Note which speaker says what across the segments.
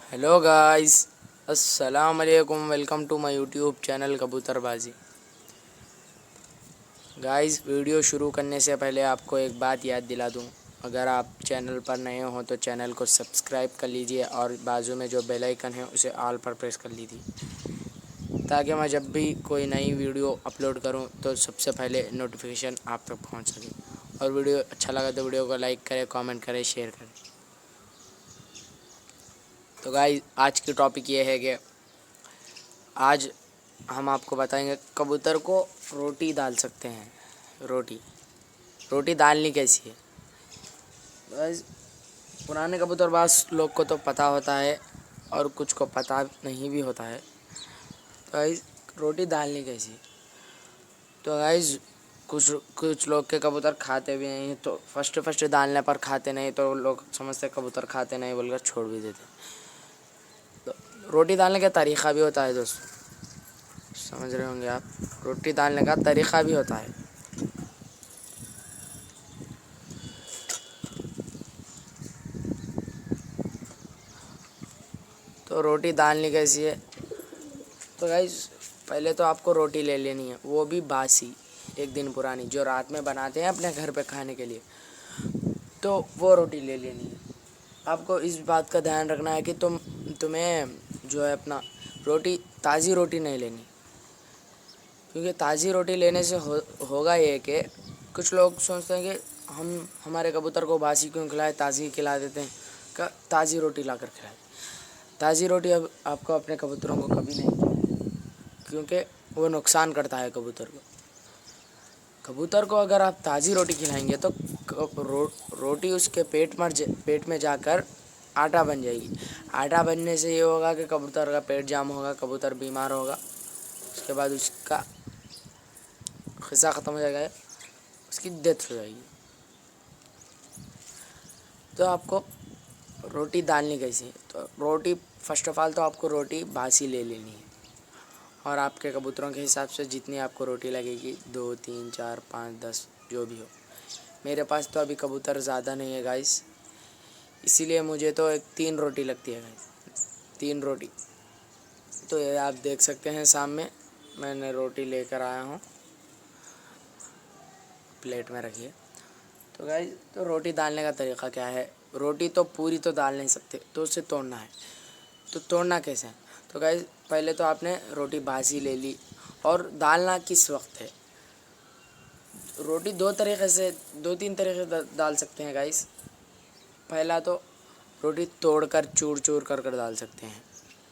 Speaker 1: Hello guys, अस्सलाम वालेकुम। Welcome to my YouTube channel Kabutarbazi. Guys, video शुरू करने से पहले आपको एक बात याद दिला दूं। अगर आप चैनल पर नए हो तो चैनल को सब्सक्राइब कर लीजिए और बाजू में जो बेल आइकन है उसे ऑल पर प्रेस कर लीजिए, ताकि मैं जब भी कोई नई वीडियो अपलोड करूं तो सबसे पहले नोटिफिकेशन आप तक पहुंच सके। और वीडियो अच्छा लगा तो वीडियो को लाइक करें, कमेंट करें, शेयर करें। तो गाइस, आज की टॉपिक ये है कि आज हम आपको बताएंगे कबूतर को रोटी डाल सकते हैं। रोटी डालनी कैसी है। गाइस, पुराने कबूतरबाज लोग को तो पता होता है और कुछ को पता नहीं भी होता है। गाइस, रोटी डालनी कैसी है। तो गाइस, कुछ कुछ लोग के कबूतर खाते भी नहीं, तो फर्स्ट डालने पर खाते नहीं तो लोग समझते कबूतर खाते नहीं बोलकर छोड़ भी देते। तो रोटी डालने का तरीक़ा भी होता है दोस्तों, समझ रहे होंगे आप। रोटी डालने का तरीक़ा भी होता है। तो रोटी डालनी कैसी है। तो गाइस, पहले तो आपको रोटी ले लेनी है, वो भी बासी, एक दिन पुरानी, जो रात में बनाते हैं अपने घर पे खाने के लिए। तो वो रोटी ले लेनी है। आपको इस बात का ध्यान रखना है कि तुम्हें जो है अपना ताज़ी रोटी नहीं लेनी, क्योंकि ताज़ी रोटी लेने से होगा ये कि कुछ लोग सोचते हैं कि हम हमारे कबूतर को बासी क्यों खिलाए, ताज़ी खिला देते हैं। ताज़ी रोटी ला कर खिलाए। ताज़ी रोटी अब आपको अपने कबूतरों को कभी नहीं खिलाए, क्योंकि वो नुकसान करता है कबूतर को। कबूतर को अगर आप ताज़ी रोटी खिलाएंगे तो रोटी उसके पेट में जाकर आटा बन जाएगी। आटा बनने से ये होगा कि कबूतर का पेट जाम होगा, कबूतर बीमार होगा। उसके बाद उसका खिस्सा ख़त्म हो जाएगा, उसकी डेथ हो जाएगी। तो आपको रोटी डालनी कैसी है। तो रोटी फर्स्ट ऑफ ऑल तो आपको रोटी बासी ले लेनी है, और आपके कबूतरों के हिसाब से जितनी आपको रोटी लगेगी, 2, 3, 4, 5, 10 जो भी हो। मेरे पास तो अभी कबूतर ज़्यादा नहीं है गाइस, इसीलिए मुझे तो 3 रोटी लगती है गाइस, 3 रोटी। तो ये आप देख सकते हैं सामने मैंने रोटी लेकर आया हूँ, प्लेट में रखिए। तो गाइस, तो रोटी डालने का तरीक़ा क्या है। रोटी तो पूरी तो डाल नहीं सकते, तो उसे तोड़ना है। तो तोड़ना कैसे है। तो गाइस, पहले तो आपने रोटी बासी ले ली, और डालना किस वक्त है। रोटी 2-3 तरीक़े से डाल सकते हैं गाइस। पहला तो रोटी तोड़कर चूर कर डाल सकते हैं,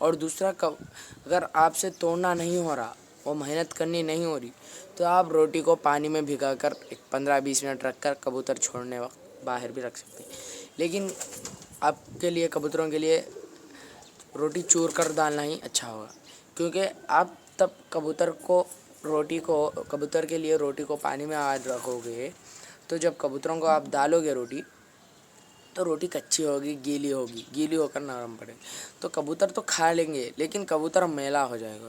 Speaker 1: और दूसरा अगर आपसे तोड़ना नहीं हो रहा, वो मेहनत करनी नहीं हो रही, तो आप रोटी को पानी में भिगाकर 15-20 मिनट रखकर कबूतर छोड़ने वक्त बाहर भी रख सकते हैं। लेकिन आपके लिए, कबूतरों के लिए रोटी चूर कर डालना ही अच्छा होगा, क्योंकि आप तब कबूतर के लिए रोटी को पानी में आज रखोगे, तो जब कबूतरों को आप डालोगे रोटी, तो रोटी कच्ची होगी, गीली होकर नरम पड़ेगी। तो कबूतर तो खा लेंगे, लेकिन कबूतर मैला हो जाएगा,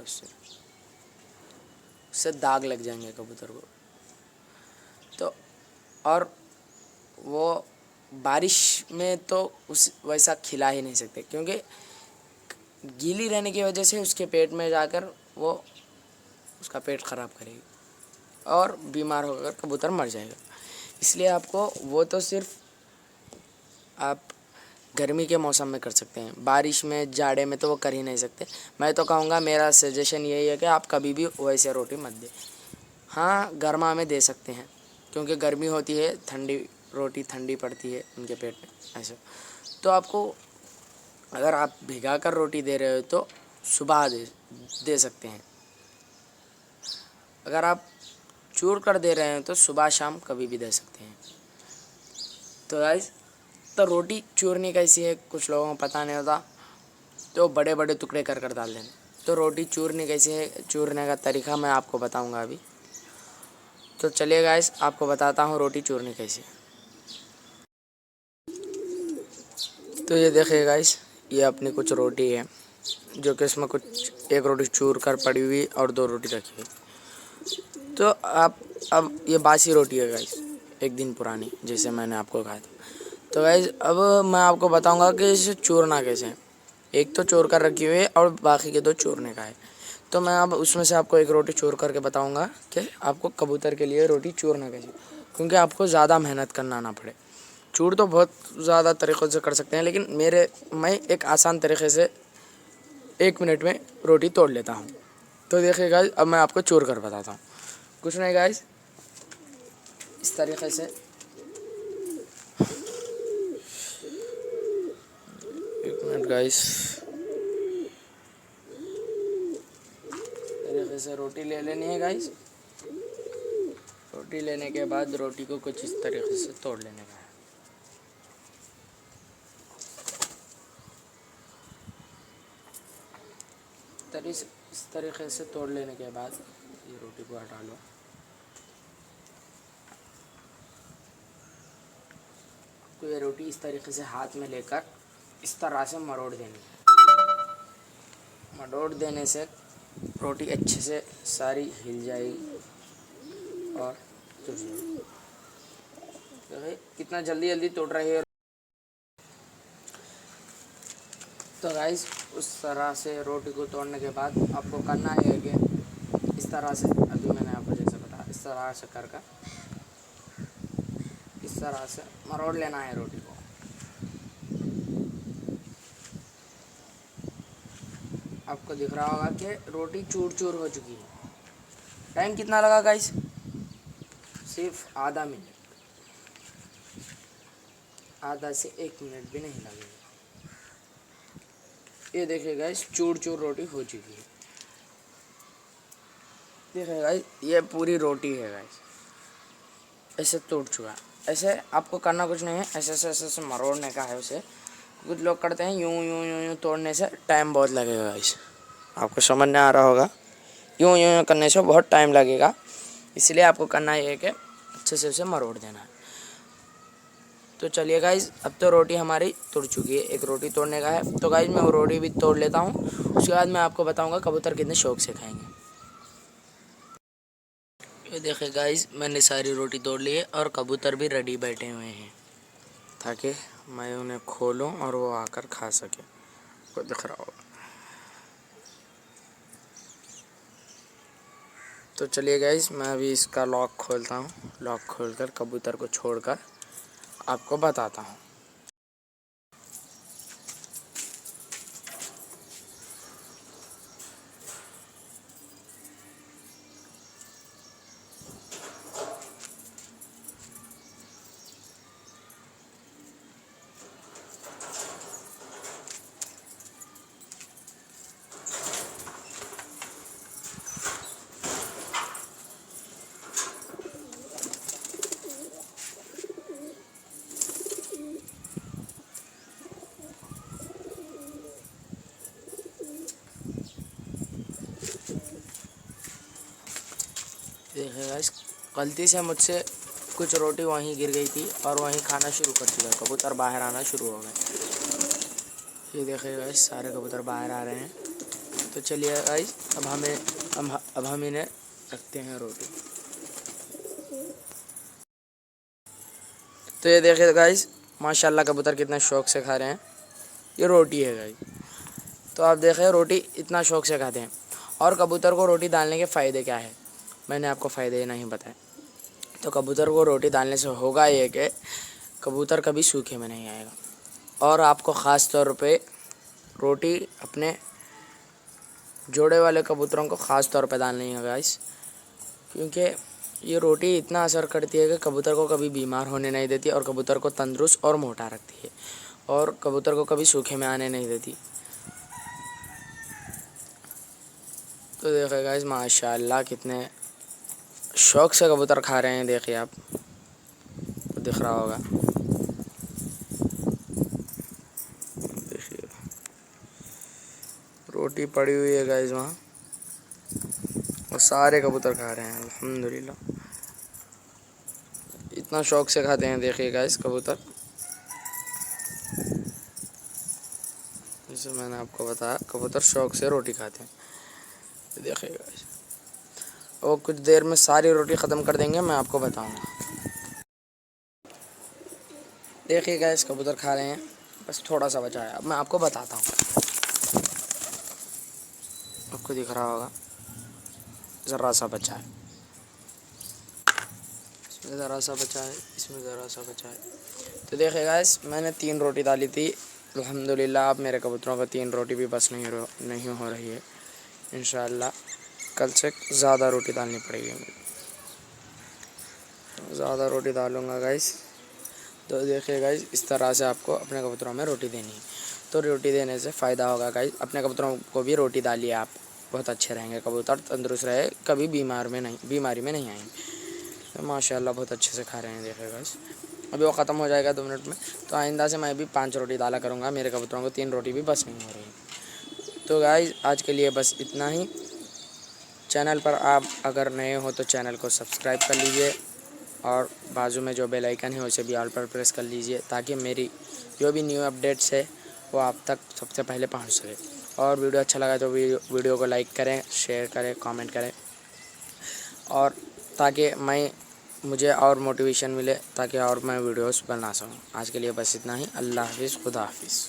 Speaker 1: उससे दाग लग जाएंगे कबूतर को। तो और वो बारिश में तो वैसा खिला ही नहीं सकते, क्योंकि गीली रहने की वजह से उसके पेट में जाकर वो उसका पेट ख़राब करेगी और बीमार होकर कबूतर मर जाएगा। इसलिए आपको वो तो सिर्फ आप गर्मी के मौसम में कर सकते हैं, बारिश में, जाड़े में तो वो कर ही नहीं सकते। मैं तो कहूँगा, मेरा सजेशन यही है कि आप कभी भी वैसे रोटी मत दें। हाँ, गर्मा में दे सकते हैं, क्योंकि गर्मी होती है, रोटी ठंडी पड़ती है उनके पेट में ऐसा। तो आपको, अगर आप भिगा कर रोटी दे रहे हो तो सुबह दे सकते हैं। अगर आप चूर कर दे रहे हैं तो सुबह शाम कभी भी दे सकते हैं। तो गाइस, तो रोटी चूरनी कैसी है, कुछ लोगों को पता नहीं होता, तो बड़े बड़े टुकड़े कर डाल देना। तो रोटी चूरनी कैसी है, चूरने का तरीक़ा मैं आपको बताऊंगा अभी। तो चलिए गाइस, आपको बताता हूँ रोटी चूरनी कैसी है। तो ये देखिए गाइस, ये अपनी कुछ रोटी है, जो कि इसमें कुछ एक रोटी चूर कर पड़ी हुई और 2 रोटी रखी हुई। तो आप, अब ये बासी रोटी है गाइस, एक दिन पुरानी, जैसे मैंने आपको कहा था। तो गाइस, अब मैं आपको बताऊंगा कि इसे चूरना कैसे है। एक तो चोर कर रखी हुई है और बाकी के 2 चोरने का है। तो मैं अब उसमें से आपको एक रोटी चोर करके बताऊंगा कि आपको कबूतर के लिए रोटी चोरना कैसे, क्योंकि आपको ज़्यादा मेहनत करना ना पड़े। चूर तो बहुत ज़्यादा तरीक़ों से कर सकते हैं, लेकिन मैं एक आसान तरीक़े से 1 मिनट में रोटी तोड़ लेता हूँ। तो देखिए गाइस, अब मैं आपको चूर कर बताता हूँ। कुछ नहीं गाइस, इस तरीक़े से 1 मिनट गाइस, तरीक़े से रोटी ले लेनी है गाइस। रोटी लेने के बाद रोटी को कुछ इस तरीक़े से तोड़ लेने का है। इस तरीक़े से तोड़ लेने के बाद ये रोटी को हटा लो। तो ये रोटी इस तरीक़े से हाथ में लेकर इस तरह से मरोड़ देनी है। मरोड़ देने से रोटी अच्छे से सारी हिल जाएगी और टूट जाएगी। तो कितना जल्दी जल्दी तोड़ रही है। तो गाइस, उस तरह से रोटी को तोड़ने के बाद आपको करना है कि इस तरह से, अभी मैंने आपको जैसे बताया, इस तरह से कर इस तरह से मरोड़ लेना है रोटी को। आपको दिख रहा होगा कि रोटी चूर चूर हो चुकी है। टाइम कितना लगा गाइस? सिर्फ आधा मिनट, आधा से 1 मिनट भी नहीं लगेगा। ये देखिए गाइस, चूर चूर रोटी हो चुकी है। देखिए गाइस, ये पूरी रोटी है गाइस, ऐसे टूट चुका है। ऐसे आपको करना कुछ नहीं है, ऐसे मरोड़ने का है उसे। कुछ लोग करते हैं यूं यूं यूं यूं, तोड़ने से टाइम बहुत लगेगा गाइस, आपको समझ नहीं आ रहा होगा। यूं यूं यूं करने से बहुत टाइम लगेगा, इसलिए आपको करना है कि अच्छे से उसे मरोड़ देना है। तो चलिए गाइज, अब तो रोटी हमारी तुड़ चुकी है। एक रोटी तोड़ने का है, तो गाइज मैं वो रोटी भी तोड़ लेता हूँ। उसके बाद मैं आपको बताऊँगा कबूतर कितने शौक से खाएंगे। ये देखिए गाइज, मैंने सारी रोटी तोड़ ली है और कबूतर भी रेडी बैठे हुए हैं, ताकि मैं उन्हें खोलूँ और वो आकर खा सके। आपको दिख रहा होगा। तो चलिए गाइज, मैं अभी इसका लॉक खोलता हूँ। लॉक खोलकर कबूतर को छोड़कर आपको बताता हूँ। देखिए गाइस, गलती से मुझसे कुछ रोटी वहीं गिर गई थी और वहीं खाना शुरू कर दिया। कबूतर बाहर आना शुरू हो गए। ये देखिए गाइस, सारे कबूतर बाहर आ रहे हैं। तो चलिए गाइस, अब हम इन्हें रखते हैं रोटी। तो ये देखिए गाइस, माशाल्लाह कबूतर कितने शौक से खा रहे हैं। ये रोटी है गाइस। तो आप देखें, रोटी इतना शौक से खाते हैं। और कबूतर को रोटी डालने के फ़ायदे क्या है, मैंने आपको फ़ायदे नहीं बताए। तो कबूतर को रोटी डालने से होगा ये कि कबूतर कभी सूखे में नहीं आएगा। और आपको ख़ास तौर पे रोटी अपने जोड़े वाले कबूतरों को ख़ास तौर पे डालनी है गाइस, क्योंकि ये रोटी इतना असर करती है कि कबूतर को कभी बीमार होने नहीं देती और कबूतर को तंदुरुस्त और मोटा रखती है और कबूतर को कभी सूखे में आने नहीं देती। तो देखिए गाइस, माशाल्लाह कितने शौक से कबूतर खा रहे हैं। देखिए आप को दिख रहा होगा। देखिए रोटी पड़ी हुई है गाइस वहाँ, और सारे कबूतर खा रहे हैं अल्हम्दुलिल्लाह। इतना शौक से खाते हैं देखिए गाइस कबूतर। जैसे मैंने आपको बताया, कबूतर शौक से रोटी खाते हैं। देखिए गाइस, और कुछ देर में सारी रोटी ख़त्म कर देंगे, मैं आपको बताऊंगा। देखिए गाइस, कबूतर खा रहे हैं, बस थोड़ा सा बचा है। अब मैं आपको बताता हूँ। आपको दिख रहा होगा, ज़रा सा बचा है, इसमें ज़रा सा बचा है, इसमें ज़रा सा बचा है। तो देखिए गाइस, मैंने 3 रोटी डाली थी, अल्हम्दुलिल्लाह अब मेरे कबूतरों को 3 रोटी भी बस नहीं हो रही है। इंशाअल्लाह कल से ज़्यादा रोटी डालनी पड़ेगी मुझे, ज़्यादा रोटी डालूँगा गाइस। तो देखिए गाइस, इस तरह से आपको अपने कबूतरों में रोटी देनी है। तो रोटी देने से फ़ायदा होगा गाइस, अपने कबूतरों को भी रोटी डालिए आप, बहुत अच्छे रहेंगे कबूतर, तंदुरुस्त रहे, कभी बीमारी में नहीं आएंगे। तो माशाल्लाह बहुत अच्छे से खा रहे हैं। देखिए गाइस, अभी वो ख़त्म हो जाएगा 2 मिनट में, तो आइंदा से मैं भी 5 रोटी डाला करूँगा, मेरे कबूतरों को 3 रोटी भी बस नहीं हो रही। तो गाइस आज के लिए बस इतना ही। चैनल पर आप अगर नए हो तो चैनल को सब्सक्राइब कर लीजिए, और बाजू में जो बेल आइकन है उसे भी ऑल पर प्रेस कर लीजिए, ताकि मेरी जो भी न्यू अपडेट्स है वो आप तक सबसे पहले पहुंच सके। और वीडियो अच्छा लगा तो वीडियो को लाइक करें, शेयर करें, कमेंट करें, और ताकि मुझे और मोटिवेशन मिले, ताकि और मैं वीडियोस बना सकूं। आज के लिए बस इतना ही। अल्लाह हाफिज़, खुदा हाफिज़।